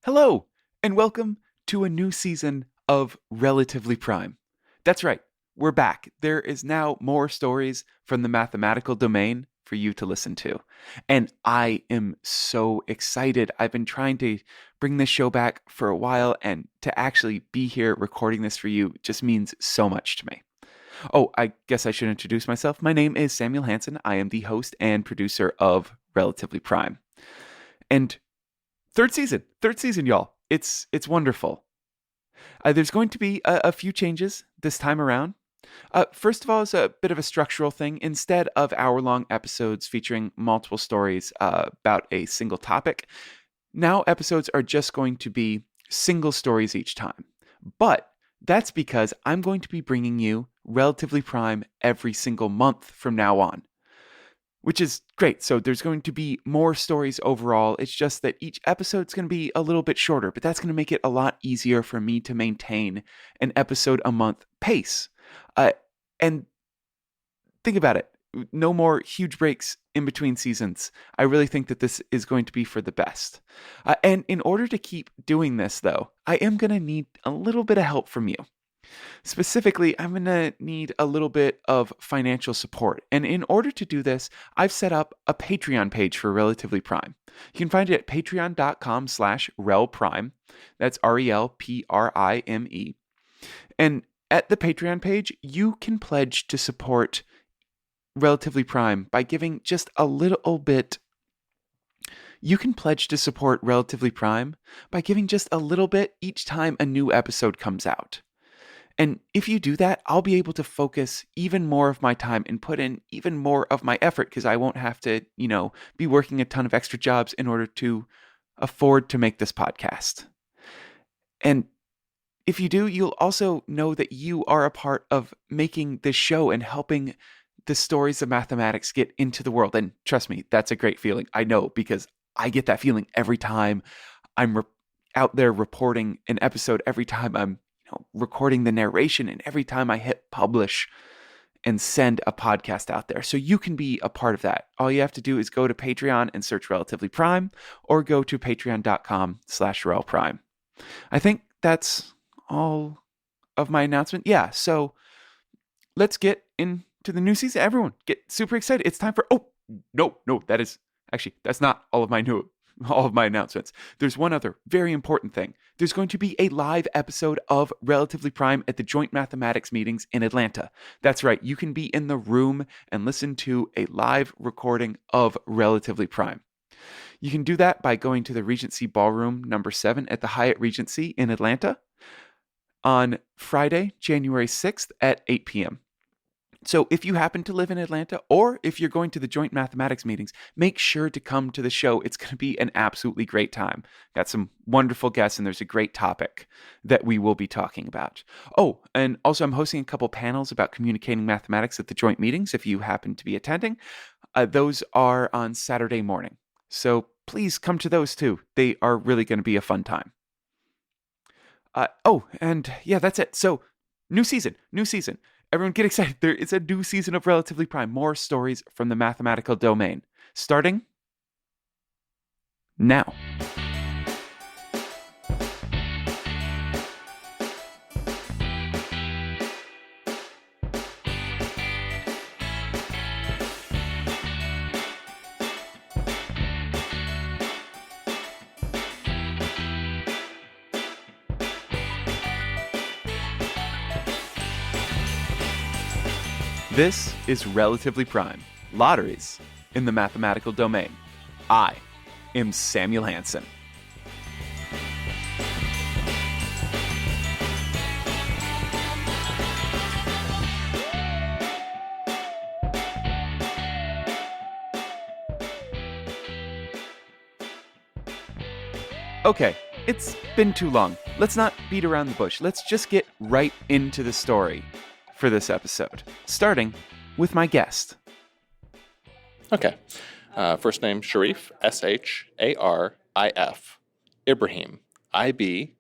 Hello, and welcome to a new season of Relatively Prime. That's right, we're back. There is now more stories from the mathematical domain for you to listen to. And I am so excited. I've been trying to bring this show back for a while, and to actually be here recording this for you just means so much to me. Oh, I guess I should introduce myself. My name is Samuel Hansen. I am the host and producer of Relatively Prime. And third season, y'all. It's wonderful. There's going to be a few changes this time around. First of all, is a bit of a structural thing. Instead of hour-long episodes featuring multiple stories about a single topic, now episodes are just going to be single stories each time. But that's because I'm going to be bringing you Relatively Prime every single month from now on, which is great. So there's going to be more stories overall. It's just that each episode's going to be a little bit shorter, but that's going to make it a lot easier for me to maintain an episode a month pace. And think about it. No more huge breaks in between seasons. I really think that this is going to be for the best. And in order to keep doing this, though, I am going to need a little bit of help from you. Specifically, I'm going to need a little bit of financial support. And in order to do this, I've set up a Patreon page for Relatively Prime. You can find it at patreon.com/relprime. That's RELPRIME. And at the Patreon page, you can pledge to support Relatively Prime by giving just a little bit. You can pledge to support Relatively Prime by giving just a little bit each time a new episode comes out. And if you do that, I'll be able to focus even more of my time and put in even more of my effort because I won't have to, be working a ton of extra jobs in order to afford to make this podcast. And if you do, you'll also know that you are a part of making this show and helping the stories of mathematics get into the world. And trust me, that's a great feeling. I know, because I get that feeling every time I'm out there reporting an episode, every time I'm recording the narration, and every time I hit publish and send a podcast out there. So you can be a part of that. All you have to do is go to Patreon and search Relatively Prime, or go to patreon.com/relprime. I think that's all of my announcement. Yeah, so let's get into the new season. Everyone get super excited. It's time for, no, that's not all of my announcements. There's one other very important thing. There's going to be a live episode of Relatively Prime at the Joint Mathematics meetings in Atlanta. That's right. You can be in the room and listen to a live recording of Relatively Prime. You can do that by going to the Regency Ballroom VII at the Hyatt Regency in Atlanta on Friday, January 6th at 8 p.m. So if you happen to live in Atlanta, or if you're going to the Joint Mathematics meetings, make sure to come to the show. It's going to be an absolutely great time. Got some wonderful guests, and there's a great topic that we will be talking about. Oh, and also I'm hosting a couple panels about communicating mathematics at the joint meetings if you happen to be attending. Those are on Saturday morning. So please come to those too. They are really going to be a fun time. And yeah, that's it. So new season. Everyone get excited. There is a new season of Relatively Prime. More stories from the mathematical domain. Starting now. This is Relatively Prime, lotteries in the mathematical domain. I am Samuel Hansen. Okay, it's been too long. Let's not beat around the bush. Let's just get right into the story for this episode, starting with my guest. Okay. First name, Sharif, Sharif. Ibrahim, Ibrahim.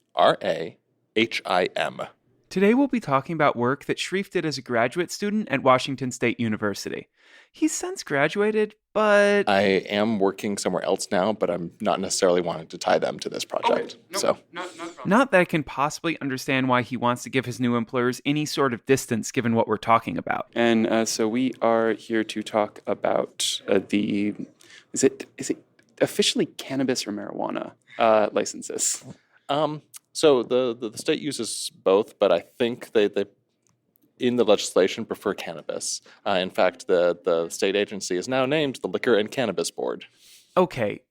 Today we'll be talking about work that Sharif did as a graduate student at Washington State University. He's since graduated, but... I am working somewhere else now, but I'm not necessarily wanting to tie them to this project. Not that I can possibly understand why he wants to give his new employers any sort of distance given what we're talking about. And so we are here to talk about is it officially cannabis or marijuana licenses? So the state uses both, but I think they in the legislation prefer cannabis. In fact, the state agency is now named the Liquor and Cannabis Board. Okay,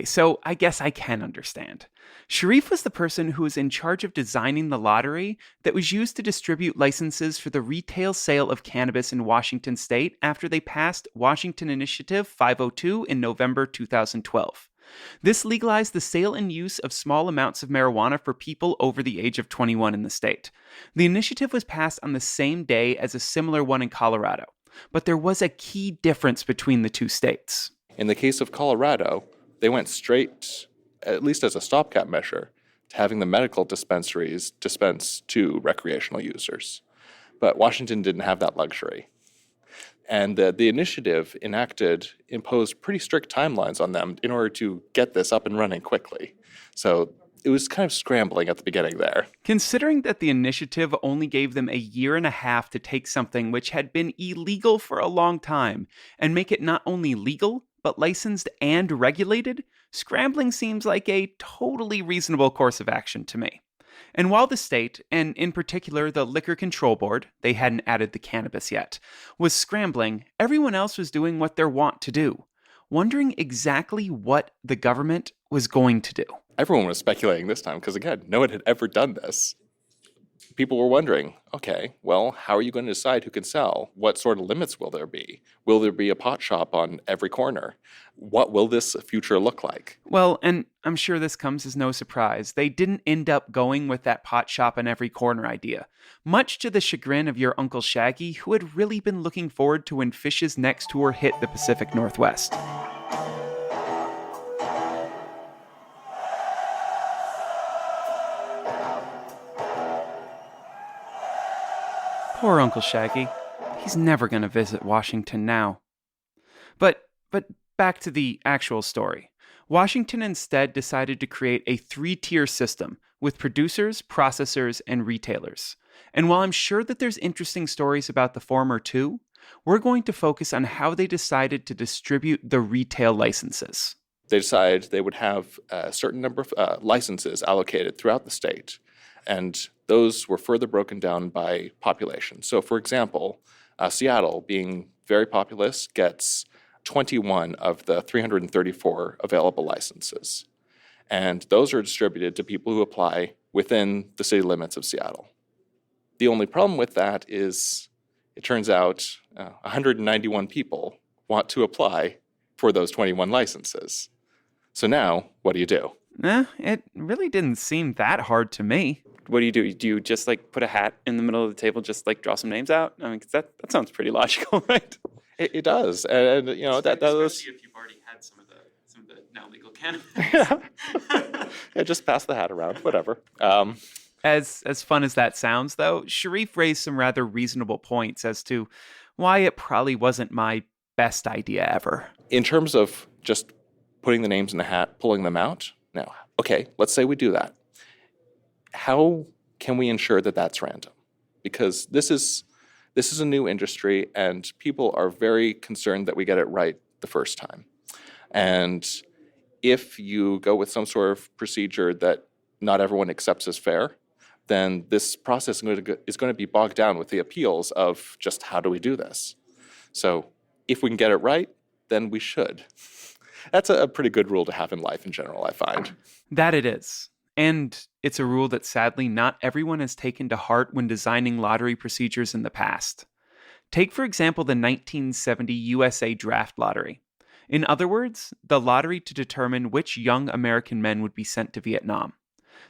so I guess I can understand. Sharif was the person who was in charge of designing the lottery that was used to distribute licenses for the retail sale of cannabis in Washington state after they passed Washington Initiative 502 in November 2012. This legalized the sale and use of small amounts of marijuana for people over the age of 21 in the state. The initiative was passed on the same day as a similar one in Colorado, but there was a key difference between the two states. In the case of Colorado, they went straight, at least as a stopgap measure, to having the medical dispensaries dispense to recreational users. But Washington didn't have that luxury. And the initiative imposed pretty strict timelines on them in order to get this up and running quickly. So it was kind of scrambling at the beginning there. Considering that the initiative only gave them a year and a half to take something which had been illegal for a long time and make it not only legal, but licensed and regulated, scrambling seems like a totally reasonable course of action to me. And while the state, and in particular the Liquor Control Board, they hadn't added the cannabis yet, was scrambling, everyone else was doing what they're wont to do, wondering exactly what the government was going to do. Everyone was speculating this time because, again, no one had ever done this. People were wondering, okay, well, how are you going to decide who can sell? What sort of limits will there be? Will there be a pot shop on every corner? What will this future look like? Well, and I'm sure this comes as no surprise. They didn't end up going with that pot shop on every corner idea, much to the chagrin of your Uncle Shaggy, who had really been looking forward to when Fish's next tour hit the Pacific Northwest. Poor Uncle Shaggy. He's never going to visit Washington now. But back to the actual story. Washington instead decided to create a 3-tier system with producers, processors, and retailers. And while I'm sure that there's interesting stories about the former too, we're going to focus on how they decided to distribute the retail licenses. They decided they would have a certain number of licenses allocated throughout the state. And those were further broken down by population. So, for example, Seattle, being very populous, gets 21 of the 334 available licenses. And those are distributed to people who apply within the city limits of Seattle. The only problem with that is it turns out 191 people want to apply for those 21 licenses. So now, what do you do? It really didn't seem that hard to me. What do? Do you just put a hat in the middle of the table, just draw some names out? I mean, 'cause that sounds pretty logical, right? It does, and that was. Especially if you've already had some of the now legal cannabis. Yeah, just pass the hat around, whatever. As fun as that sounds, though, Sharif raised some rather reasonable points as to why it probably wasn't my best idea ever. In terms of just putting the names in the hat, pulling them out. Now, okay, let's say we do that. How can we ensure that that's random? Because this is a new industry, and people are very concerned that we get it right the first time. And if you go with some sort of procedure that not everyone accepts as fair, then this process is going to be bogged down with the appeals of just how do we do this? So if we can get it right, then we should. That's a pretty good rule to have in life in general, I find. That it is. And it's a rule that sadly not everyone has taken to heart when designing lottery procedures in the past. Take, for example, the 1970 USA Draft Lottery. In other words, the lottery to determine which young American men would be sent to Vietnam.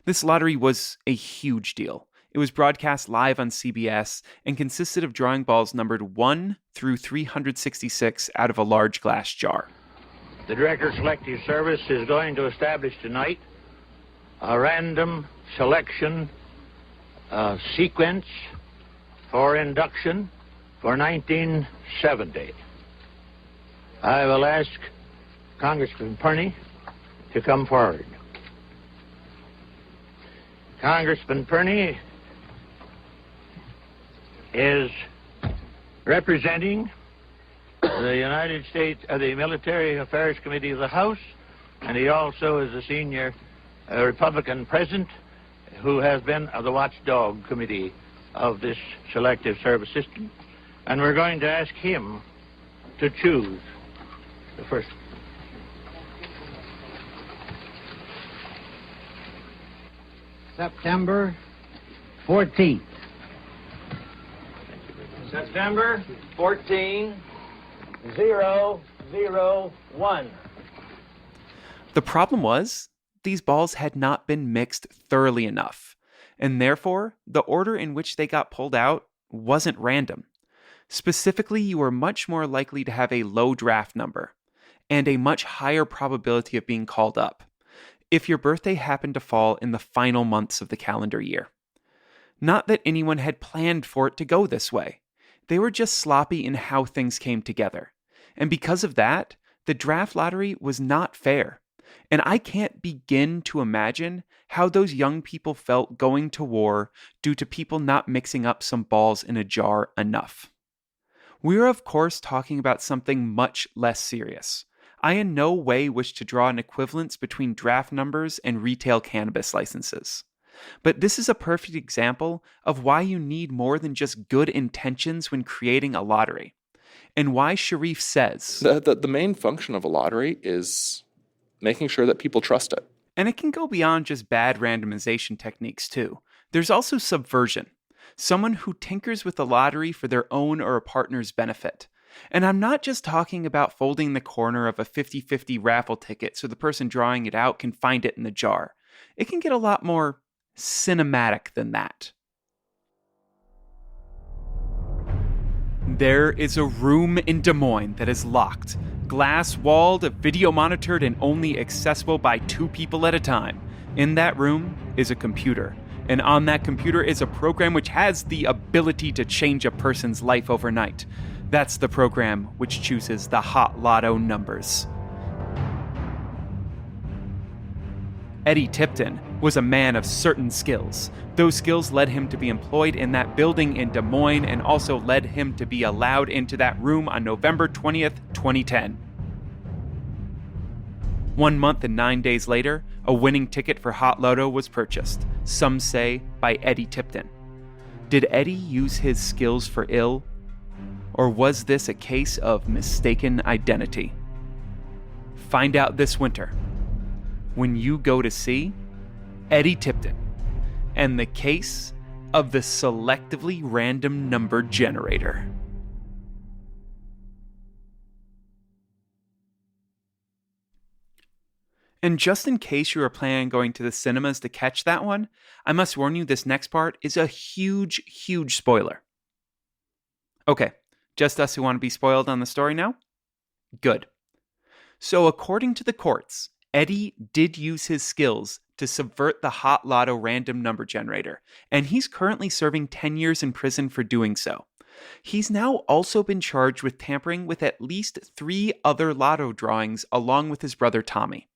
This lottery was a huge deal. It was broadcast live on CBS and consisted of drawing balls numbered 1 through 366 out of a large glass jar. The Director Selective Service is going to establish tonight a random selection sequence for induction for 1970. I will ask Congressman Perney to come forward. Congressman Perney is representing the United States, the Military Affairs Committee of the House, and he also is a senior Republican president who has been the watchdog committee of this selective service system. And we're going to ask him to choose the first. September 14th. September 14, 001. The problem was, these balls had not been mixed thoroughly enough, and therefore, the order in which they got pulled out wasn't random. Specifically, you were much more likely to have a low draft number, and a much higher probability of being called up, if your birthday happened to fall in the final months of the calendar year. Not that anyone had planned for it to go this way. They were just sloppy in how things came together. And because of that, the draft lottery was not fair. And I can't begin to imagine how those young people felt going to war due to people not mixing up some balls in a jar enough. We're of course talking about something much less serious. I in no way wish to draw an equivalence between draft numbers and retail cannabis licenses. But this is a perfect example of why you need more than just good intentions when creating a lottery. And why Sharif says... The main function of a lottery is making sure that people trust it. And it can go beyond just bad randomization techniques too. There's also subversion. Someone who tinkers with the lottery for their own or a partner's benefit. And I'm not just talking about folding the corner of a 50-50 raffle ticket so the person drawing it out can find it in the jar. It can get a lot more cinematic than that. There is a room in Des Moines that is locked, glass-walled, video-monitored, and only accessible by 2 people at a time. In that room is a computer. And on that computer is a program which has the ability to change a person's life overnight. That's the program which chooses the hot lotto numbers. Eddie Tipton was a man of certain skills. Those skills led him to be employed in that building in Des Moines and also led him to be allowed into that room on November 20th, 2010. 1 month and 9 days later, a winning ticket for Hot Lotto was purchased, some say by Eddie Tipton. Did Eddie use his skills for ill? Or was this a case of mistaken identity? Find out this winter when you go to see Eddie Tipton and the case of the selectively random number generator. And just in case you are planning on going to the cinemas to catch that one, I must warn you this next part is a huge, huge spoiler. Okay, just us who want to be spoiled on the story now? Good. So according to the courts, Eddie did use his skills to subvert the Hot Lotto random number generator, and he's currently serving 10 years in prison for doing so. He's now also been charged with tampering with at least 3 other lotto drawings along with his brother Tommy.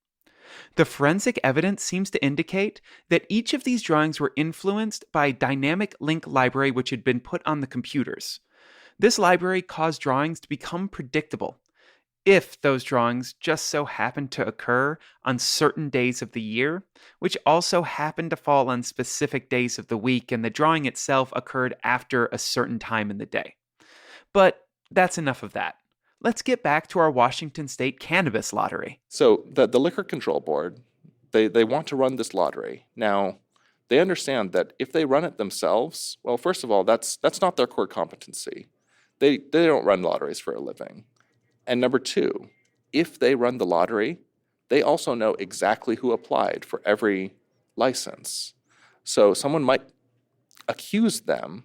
The forensic evidence seems to indicate that each of these drawings were influenced by a dynamic link library which had been put on the computers. This library caused drawings to become predictable, if those drawings just so happened to occur on certain days of the year, which also happened to fall on specific days of the week, and the drawing itself occurred after a certain time in the day. But that's enough of that. Let's get back to our Washington State Cannabis Lottery. So the Liquor Control Board, they want to run this lottery. Now, they understand that if they run it themselves, well, first of all, that's not their core competency. They don't run lotteries for a living. And number 2, if they run the lottery, they also know exactly who applied for every license. So someone might accuse them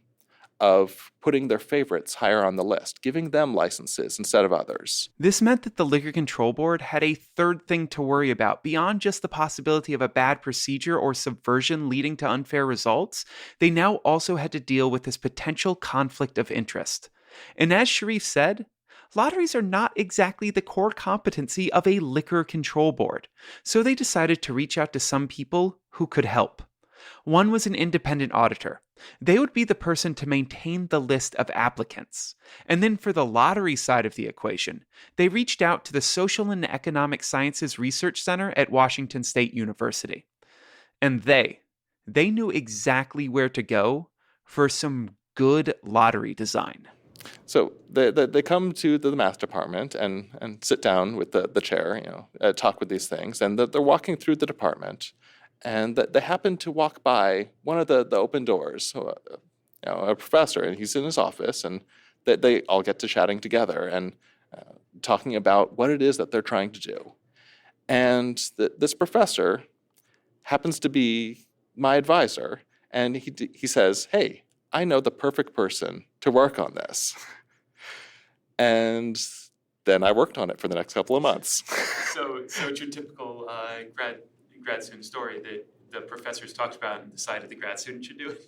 of putting their favorites higher on the list, giving them licenses instead of others. This meant that the Liquor Control Board had a third thing to worry about. Beyond just the possibility of a bad procedure or subversion leading to unfair results, they now also had to deal with this potential conflict of interest. And as Sharif said, lotteries are not exactly the core competency of a Liquor Control Board, so they decided to reach out to some people who could help. One was an independent auditor. They would be the person to maintain the list of applicants. And then for the lottery side of the equation, they reached out to the Social and Economic Sciences Research Center at Washington State University. And they knew exactly where to go for some good lottery design. So they come to the math department and sit down with the chair, talk with these things, and they're walking through the department. And they happen to walk by one of the open doors, a professor, and he's in his office, and they all get to chatting together and talking about what it is that they're trying to do. And this professor happens to be my advisor, and he says, "Hey, I know the perfect person to work on this." And then I worked on it for the next couple of months. So it's your typical grad student story that the professors talked about and decided the grad student should do it?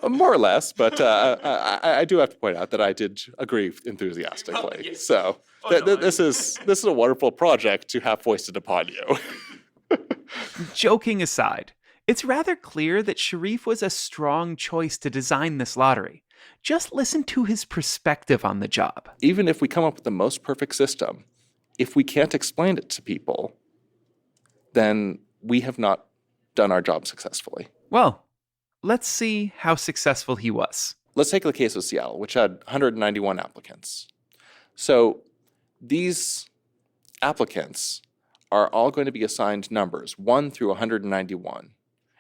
More or less, but I do have to point out that I did agree enthusiastically. Well, yes. So this is a wonderful project to have foisted upon you. Joking aside, it's rather clear that Sharif was a strong choice to design this lottery. Just listen to his perspective on the job. Even if we come up with the most perfect system, if we can't explain it to people, then we have not done our job successfully. Well, let's see how successful he was. Let's take the case of Seattle, which had 191 applicants. So these applicants are all going to be assigned numbers 1 through 191,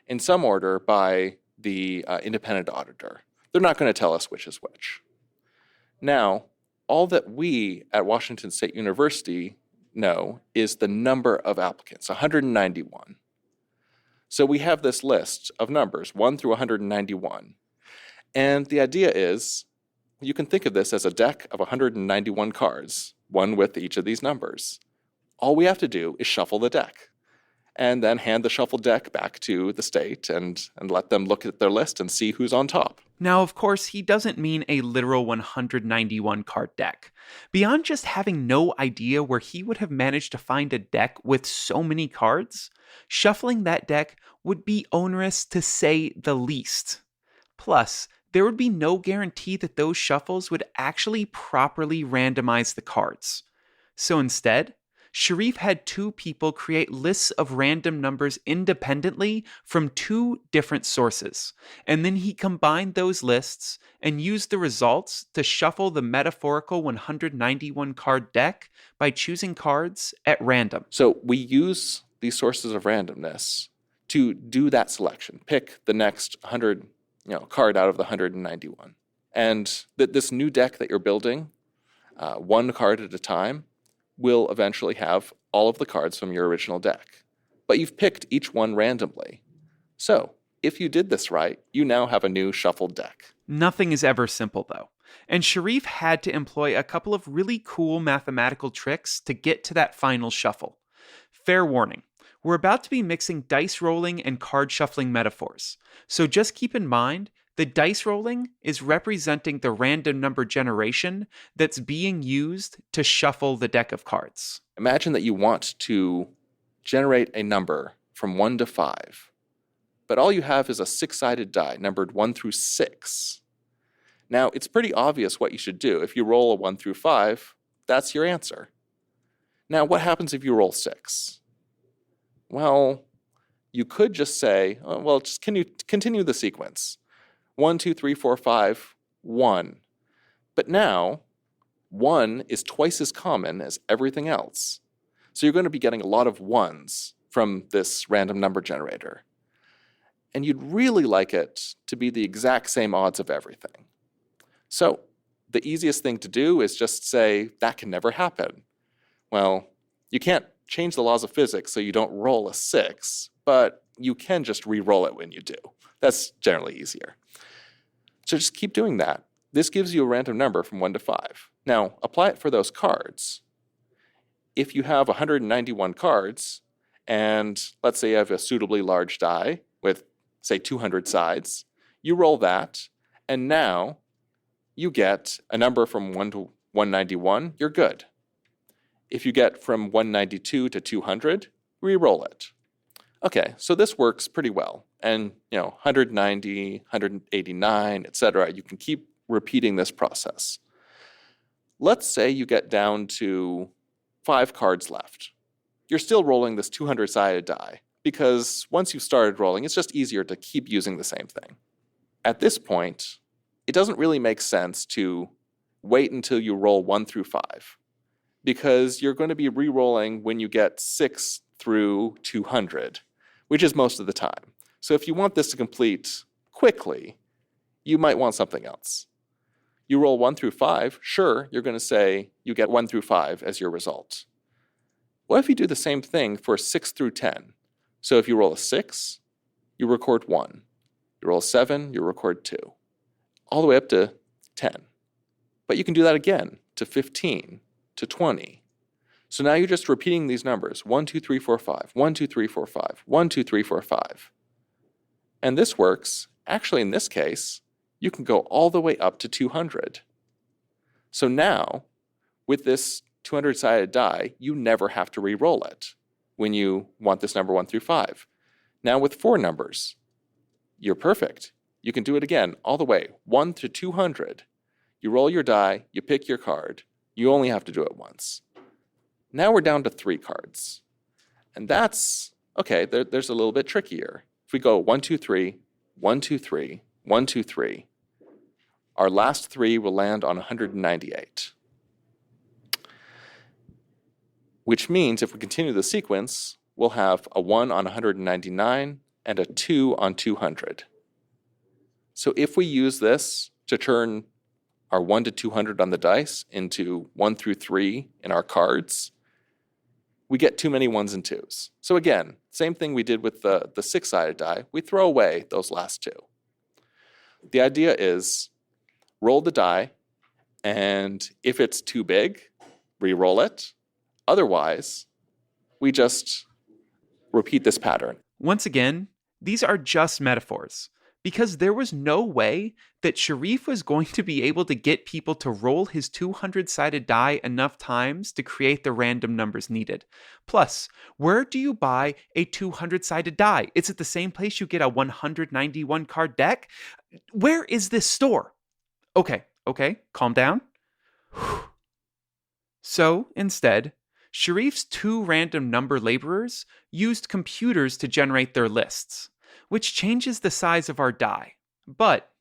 in some order by the independent auditor. They're not going to tell us which is which. Now, all that we at Washington State University know is the number of applicants, 191. So we have this list of numbers, 1 through 191. And the idea is, you can think of this as a deck of 191 cards, one with each of these numbers. All we have to do is shuffle the deck, and then hand the shuffled deck back to the state and let them look at their list and see who's on top. Now, of course, he doesn't mean a literal 191 card deck. Beyond just having no idea where he would have managed to find a deck with so many cards, shuffling that deck would be onerous to say the least. Plus, there would be no guarantee that those shuffles would actually properly randomize the cards. So instead, Sharif had two people create lists of random numbers independently from two different sources, and then he combined those lists and used the results to shuffle the metaphorical 191 card deck by choosing cards at random. So we use these sources of randomness to do that selection, pick the next 100 card out of the 191. And this new deck that you're building, one card at a time, will eventually have all of the cards from your original deck. But you've picked each one randomly. So, if you did this right, you now have a new shuffled deck. Nothing is ever simple, though. And Sharif had to employ a couple of really cool mathematical tricks to get to that final shuffle. Fair warning, we're about to be mixing dice rolling and card shuffling metaphors. So just keep in mind, the dice rolling is representing the random number generation that's being used to shuffle the deck of cards. Imagine that you want to generate a number from 1 to 5, but all you have is a 6-sided die numbered 1 through 6. Now, it's pretty obvious what you should do. If you roll a 1 through 5, that's your answer. Now, what happens if you roll 6? Well, you could just say, can you continue the sequence? 1, 2, 3, 4, 5, 1. But now, 1 is twice as common as everything else. So you're going to be getting a lot of 1s from this random number generator. And you'd really like it to be the exact same odds of everything. So the easiest thing to do is just say, that can never happen. Well, you can't change the laws of physics so you don't roll a 6, but you can just re-roll it when you do. That's generally easier. So just keep doing that. This gives you a random number from 1 to 5. Now, apply it for those cards. If you have 191 cards, and let's say you have a suitably large die with, say, 200 sides, you roll that, and now you get a number from 1 to 191, you're good. If you get from 192 to 200, re-roll it. Okay, so this works pretty well. And, 190, 189, etc. You can keep repeating this process. Let's say you get down to 5 cards left. You're still rolling this 200-sided die because once you've started rolling, it's just easier to keep using the same thing. At this point, it doesn't really make sense to wait until you roll 1 through 5 because you're going to be re-rolling when you get 6 through 200, which is most of the time. So if you want this to complete quickly, you might want something else. You roll 1 through 5, sure, you're going to say you get 1 through 5 as your result. What if you do the same thing for 6 through 10? So if you roll a 6, you record 1. You roll a 7, you record 2. All the way up to 10. But you can do that again to 15, to 20. So now you're just repeating these numbers, 1, 2, 3, 4, 5, 1, 2, 3, 4, 5, 1, 2, 3, 4, 5. And this works. Actually, in this case, you can go all the way up to 200. So now, with this 200-sided die, you never have to re-roll it when you want this number 1 through 5. Now with 4 numbers, you're perfect. You can do it again all the way, 1 to 200. You roll your die, you pick your card. You only have to do it once. Now we're down to 3 cards. And that's, okay, there's a little bit trickier. If we go 1, 2, 3, 1, 2, 3, 1, 2, 3, our last 3 will land on 198. Which means if we continue the sequence, we'll have a 1 on 199 and a 2 on 200. So if we use this to turn our 1 to 200 on the dice into 1 through 3 in our cards, we get too many 1s and 2s. So again, same thing we did with the 6-sided die. We throw away those last 2. The idea is roll the die, and if it's too big, re-roll it. Otherwise, we just repeat this pattern. Once again, these are just metaphors, because there was no way that Sharif was going to be able to get people to roll his 200-sided die enough times to create the random numbers needed. Plus, where do you buy a 200-sided die? It's at the same place you get a 191-card deck? Where is this store? Okay, calm down. So, instead, Sharif's 2 random number laborers used computers to generate their lists, which changes the size of our die, but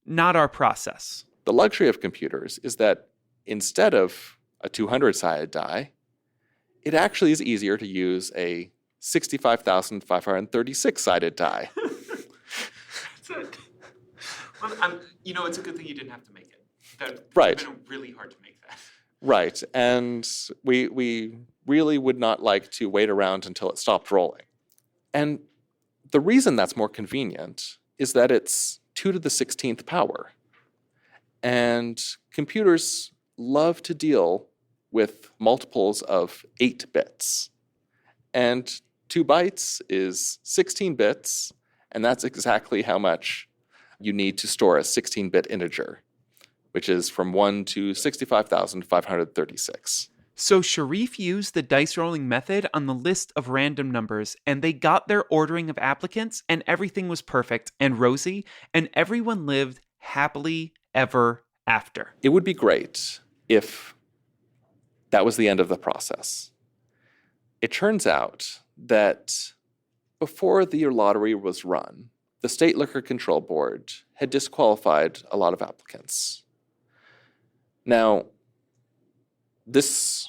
not our process. The luxury of computers is that instead of a 200-sided die, it actually is easier to use a 65,536-sided die. Well, it's a good thing you didn't have to make it. That Right. would have been really hard to make that. Right, and we really would not like to wait around until it stopped rolling. And the reason that's more convenient is that it's 2 to the 16th power. And computers love to deal with multiples of 8 bits. And 2 bytes is 16 bits, and that's exactly how much you need to store a 16-bit integer, which is from 1 to 65,536. So Sharif used the dice rolling method on the list of random numbers, and they got their ordering of applicants, and everything was perfect and rosy, and everyone lived happily ever after. It would be great if that was the end of the process. It turns out that before the lottery was run, the State Liquor Control Board had disqualified a lot of applicants. Now, this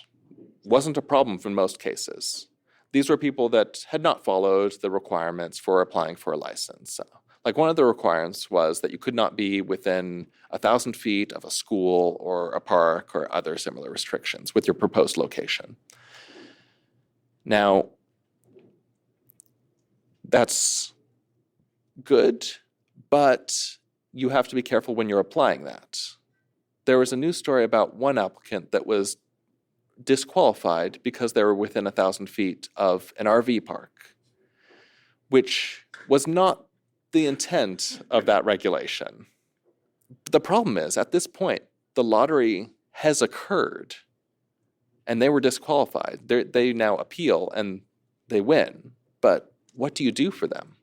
wasn't a problem in most cases. These were people that had not followed the requirements for applying for a license. Like one of the requirements was that you could not be within 1,000 feet of a school or a park or other similar restrictions with your proposed location. Now, that's good, but you have to be careful when you're applying that. There was a news story about one applicant that was disqualified because they were within 1,000 feet of an RV park, which was not the intent of that regulation. The problem is, at this point, the lottery has occurred, and they were disqualified. They now appeal, and they win. But what do you do for them?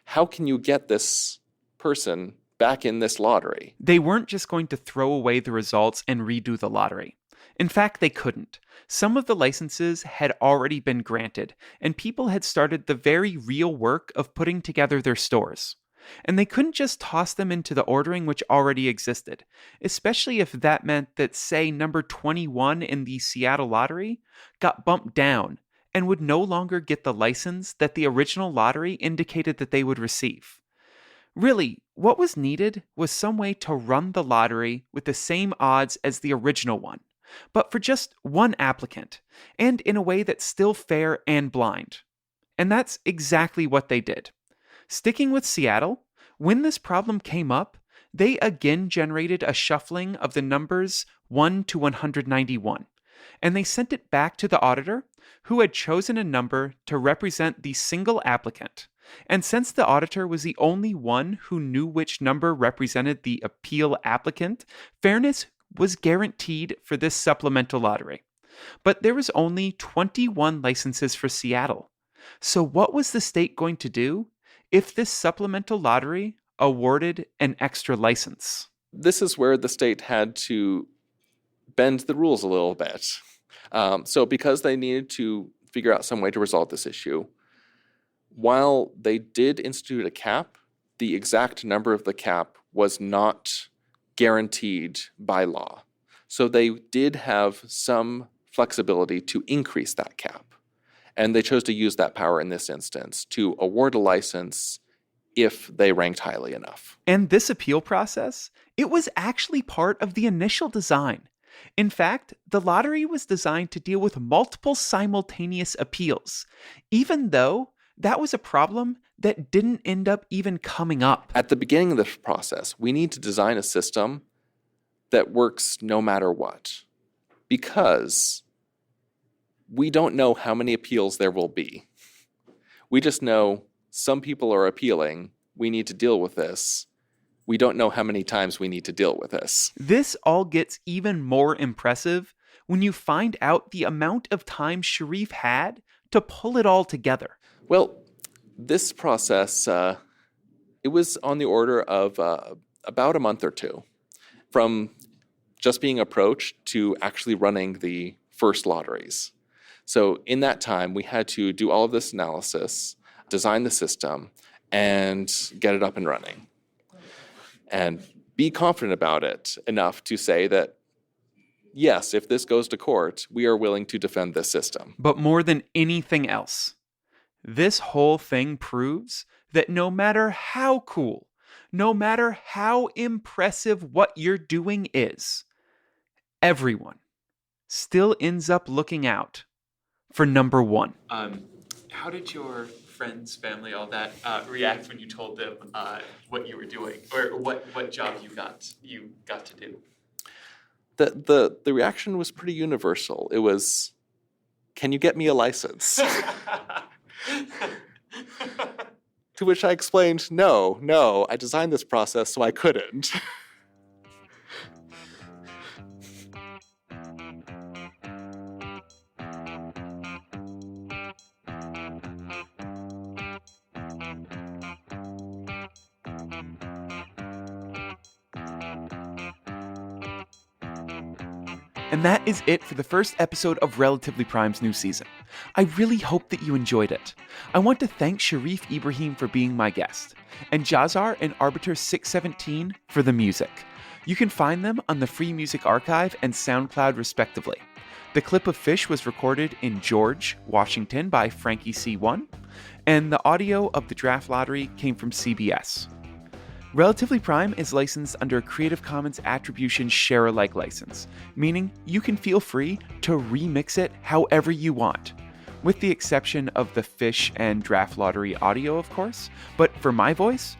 How can you get this person back in this lottery? They weren't just going to throw away the results and redo the lottery. In fact, they couldn't. Some of the licenses had already been granted, and people had started the very real work of putting together their stores. And they couldn't just toss them into the ordering which already existed, especially if that meant that, say, number 21 in the Seattle lottery got bumped down and would no longer get the license that the original lottery indicated that they would receive. Really, what was needed was some way to run the lottery with the same odds as the original one, but for just one applicant, and in a way that's still fair and blind. And that's exactly what they did. Sticking with Seattle, when this problem came up, they again generated a shuffling of the numbers 1 to 191, and they sent it back to the auditor, who had chosen a number to represent the single applicant. And since the auditor was the only one who knew which number represented the appeal applicant, fairness was guaranteed for this supplemental lottery. But there was only 21 licenses for Seattle. So what was the state going to do if this supplemental lottery awarded an extra license? This is where the state had to bend the rules a little bit. So because they needed to figure out some way to resolve this issue, while they did institute a cap, the exact number of the cap was not guaranteed by law. So they did have some flexibility to increase that cap. And they chose to use that power in this instance to award a license if they ranked highly enough. And this appeal process, it was actually part of the initial design. In fact, the lottery was designed to deal with multiple simultaneous appeals, even though that was a problem that didn't end up even coming up. At the beginning of this process, we need to design a system that works no matter what, because we don't know how many appeals there will be. We just know some people are appealing. We need to deal with this. We don't know how many times we need to deal with this. This all gets even more impressive when you find out the amount of time Sharif had to pull it all together. Well, this process, it was on the order of about a month or two, from just being approached to actually running the first lotteries. So in that time, we had to do all of this analysis, design the system, and get it up and running. And be confident about it enough to say that, yes, if this goes to court, we are willing to defend this system. But more than anything else, this whole thing proves that no matter how cool, no matter how impressive what you're doing is, everyone still ends up looking out for number one. How did your friends, family, all that react when you told them what you were doing, or what job you got to do? The reaction was pretty universal. It was, "Can you get me a license?" To which I explained, no, I designed this process so I couldn't. And that is it for the first episode of Relatively Prime's new season. I really hope that you enjoyed it. I want to thank Sharif Ibrahim for being my guest, and Jazar and Arbiter 617 for the music. You can find them on the Free Music Archive and SoundCloud respectively. The clip of Fish was recorded in George, Washington by Frankie C1, and the audio of the draft lottery came from CBS. Relatively Prime is licensed under a Creative Commons Attribution Share-alike license, meaning you can feel free to remix it however you want, with the exception of the Fish and Draft Lottery audio, of course. But for my voice,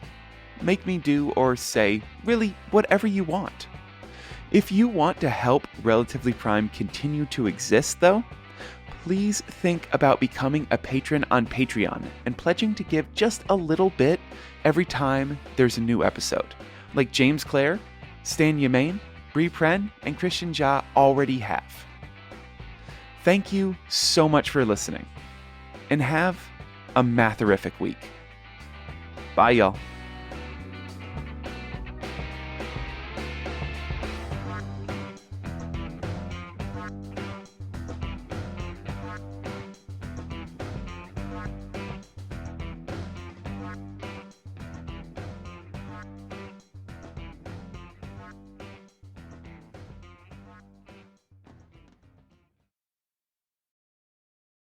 make me do or say really whatever you want. If you want to help Relatively Prime continue to exist, though, please think about becoming a patron on Patreon and pledging to give just a little bit every time there's a new episode, like James Clare, Stan Yemaine, Bree Pren, and Christian Jha already have. Thank you so much for listening, and have a matherific week. Bye, y'all.